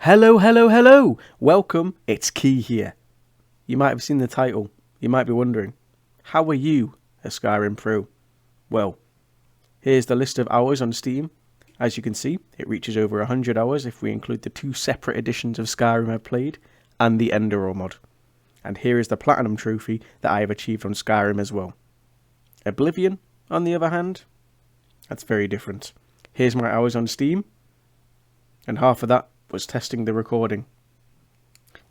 Hello, hello, hello! Welcome, it's Key here. You might have seen the title. You might be wondering, how are you a Skyrim Pro? Well, here's the list of hours on Steam. As you can see, it reaches over 100 hours if we include the 2 separate editions of Skyrim I've played, and the Enderal mod. And here is the Platinum trophy that I have achieved on Skyrim as well. Oblivion, on the other hand, that's very different. Here's my hours on Steam, and half of that was testing the recording.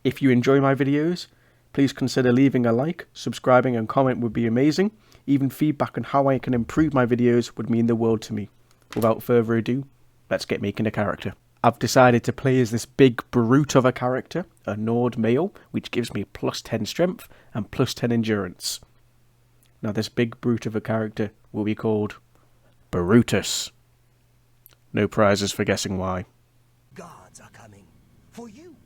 If you enjoy my videos, please consider leaving a like, subscribing and comment would be amazing. Even feedback on how I can improve my videos would mean the world to me. Without further ado, let's get making a character. I've decided to play as this big brute of a character, a Nord male, which gives me plus 10 strength and plus 10 endurance. Now this big brute of a character will be called Brutus. No prizes for guessing why. Gods are coming for you.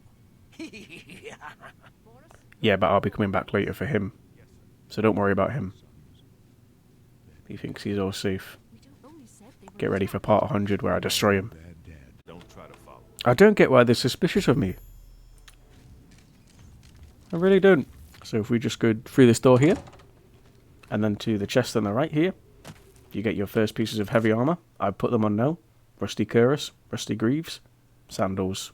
Yeah, but I'll be coming back later for him. So don't worry about him. He thinks he's all safe. Get ready for part 100 where I destroy him. I don't get why they're suspicious of me. I really don't. So if we just go through this door here, and then to the chest on the right here, you get your first pieces of heavy armor. I've put them on now. Rusty cuirass, rusty greaves, sandals.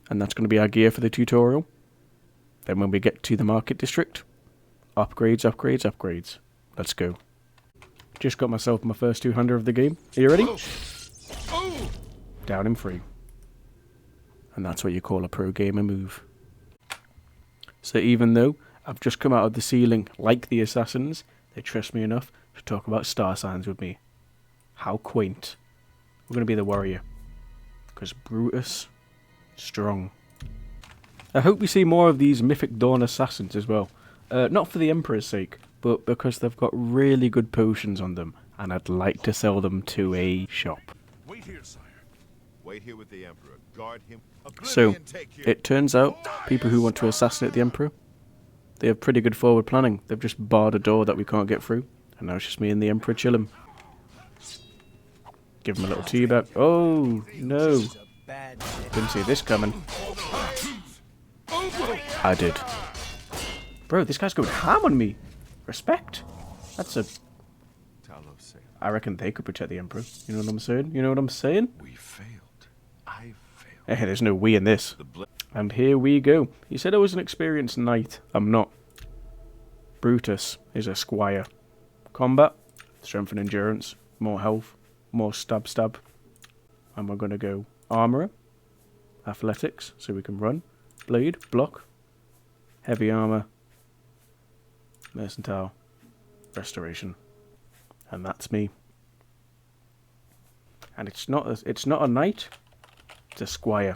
And that's going to be our gear for the tutorial. Then when we get to the market district, upgrades, upgrades, upgrades. Let's go. Just got myself my first 200 of the game. Are you ready? Down in 3. And that's what you call a pro gamer move. So even though I've just come out of the ceiling like the assassins, they trust me enough to talk about star signs with me. How quaint. We're going to be the warrior. Because Brutus, strong. I hope we see more of these Mythic Dawn assassins as well. Not for the Emperor's sake, but because they've got really good potions on them, and I'd like to sell them to a shop. Wait here, sire. Wait here with the Emperor. Guard him. So, it turns out, people who want to assassinate the Emperor, they have pretty good forward planning. They've just barred a door that we can't get through, and now it's just me and the Emperor chilling. Give him a little tea back. Oh, no. Didn't see this coming. I did. Bro, this guy's going ham on me. Respect. That's a... I reckon they could protect the Emperor. You know what I'm saying? You know what I'm saying? We failed. I failed. Hey, there's no we in this. And here we go. He said I was an experienced knight. I'm not. Brutus is a squire. Combat, strength and endurance, more health, more stab. And we're going to go armorer, athletics, so we can run, blade, block, heavy armor, mercantile, restoration. And that's me. And it's not a knight, it's a squire.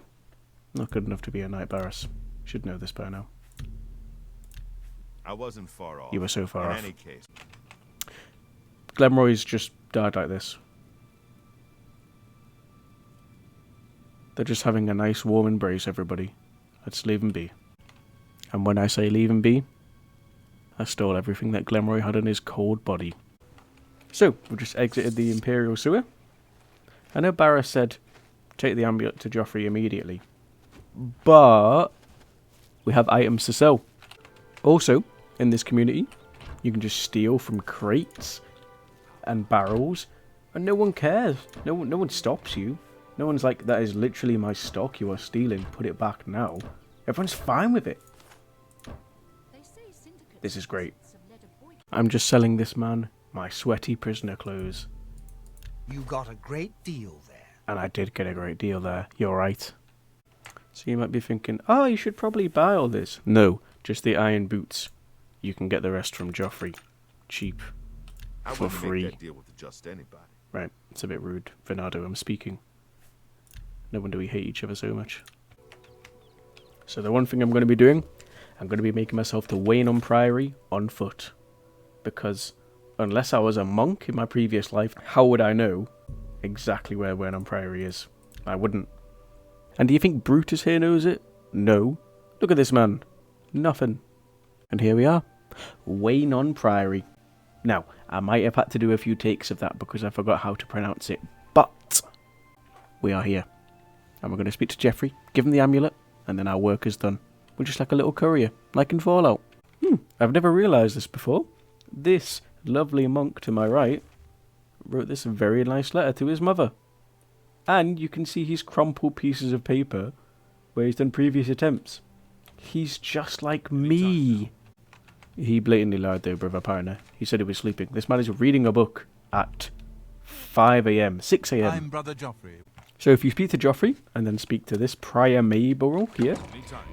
Not good enough to be a knight barris. Should know this by now. I wasn't far off. You were so far off. In any case. Glenroy's just died like this. They're just having a nice warm embrace, everybody. Let's leave him be. And when I say leave him be, I stole everything that Glenroy had in his cold body. So, we just exited the Imperial sewer. I know Barris said, take the amulet to Joffrey immediately. But we have items to sell. Also, in this community, you can just steal from crates and barrels, and no one cares. No one stops you. No one's like, that is literally my stock you are stealing. Put it back now. Everyone's fine with it. This is great. I'm just selling this man my sweaty prisoner clothes. You got a great deal there. And I did get a great deal there. You're right. So you might be thinking, oh, you should probably buy all this. No, just the iron boots. You can get the rest from Joffrey. Cheap. For free. Make that deal with just anybody. Right, it's a bit rude. Venado, I'm speaking. No wonder we hate each other so much. So the one thing I'm going to be doing, I'm going to be making myself to Waynon Priory on foot. Because unless I was a monk in my previous life, how would I know exactly where Waynon Priory is? I wouldn't. And do you think Brutus here knows it? No. Look at this man. Nothing. And here we are. Waynon Priory. Now, I might have had to do a few takes of that because I forgot how to pronounce it. But we are here. And we're going to speak to Jeffrey, give him the amulet, and then our work is done. We're just like a little courier, like in Fallout. I've never realised this before. This lovely monk to my right wrote this very nice letter to his mother. And you can see his crumpled pieces of paper where he's done previous attempts. He's just like me. He blatantly lied though, Brother Pioneer. He said he was sleeping. This man is reading a book at 5 a.m, 6 a.m. I'm Brother Joffrey. So if you speak to Joffrey, and then speak to this Prior Mayborough here,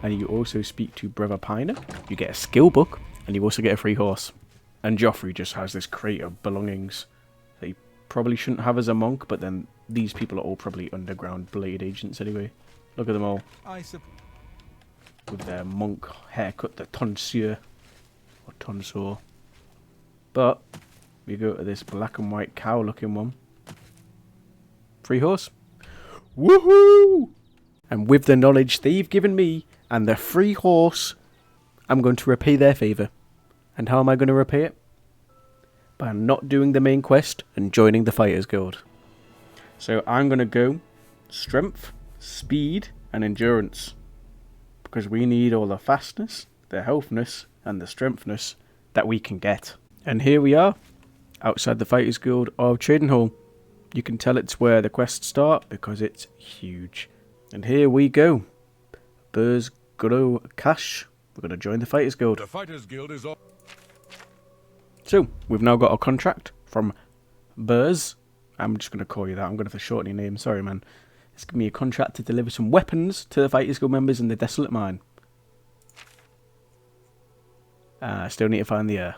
and you also speak to Brother Pioneer, you get a skill book, and you also get a free horse. And Joffrey just has this crate of belongings that he probably shouldn't have as a monk, but then these people are all probably underground blade agents anyway. Look at them all. With their monk haircut, the tonsure, or tonsor. But we go to this black and white cow looking one. Free horse. Woohoo! And with the knowledge they've given me and the free horse, I'm going to repay their favour. And how am I going to repay it? By not doing the main quest and joining the Fighters Guild. So I'm going to go strength, speed and endurance. Because we need all the fastness, the healthness and the strengthness that we can get. And here we are, outside the Fighters Guild of Cyrodiil. You can tell it's where the quests start because it's huge. And here we go. Burz Guru Cash. We're going to join the Fighters Guild. The Fighters Guild is up. So, we've now got a contract from Burz. I'm just going to call you that. I'm going to have to shorten your name. Sorry, man. It's giving me a contract to deliver some weapons to the Fighters Guild members in the Desolate Mine. I still need to find the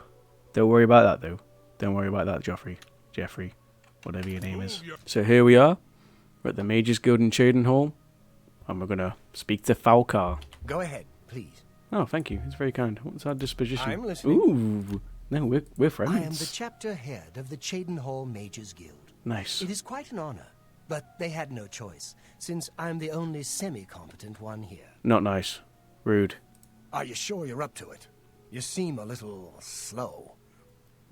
Don't worry about that, though. Don't worry about that, Jeffrey. Whatever your name is. So here we are. We're at the Mages Guild in Cyrodiil. And we're going to speak to Falcar. Go ahead, please. Oh, thank you. It's very kind. What's our disposition? I'm listening. Ooh. No, we're friends. I am the chapter head of the Cyrodiil Mages Guild. Nice. It is quite an honor, but they had no choice, since I'm the only semi-competent one here. Not nice. Rude. Are you sure you're up to it? You seem a little slow.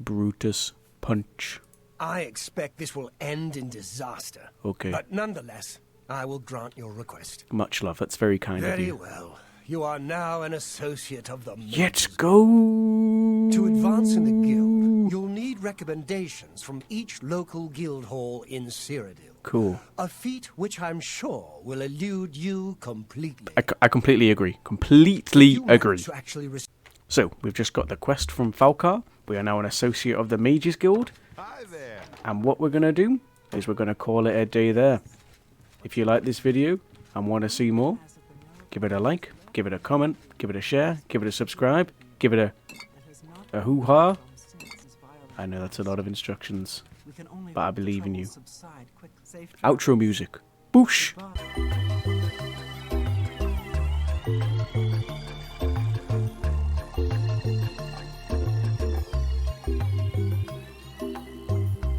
Brutus. Punch. I expect this will end in disaster. Okay. But nonetheless, I will grant your request. Much love. That's very kind of Very you. well. You are now an associate of the Mages Let's Guild. go. To advance in the guild, you'll need recommendations from each local guild hall in Cyrodiil. Cool. A feat which I'm sure will elude you completely. I completely agree. Completely You manage agree. to actually So, we've just got the quest from Falcar. We are now an associate of the Mages Guild. Hi there. And what we're going to do is we're going to call it a day there. If you like this video and want to see more, give it a like, give it a comment, give it a share, give it a subscribe, give it a hoo-ha. I know that's a lot of instructions, but I believe in you. Outro music. Boosh!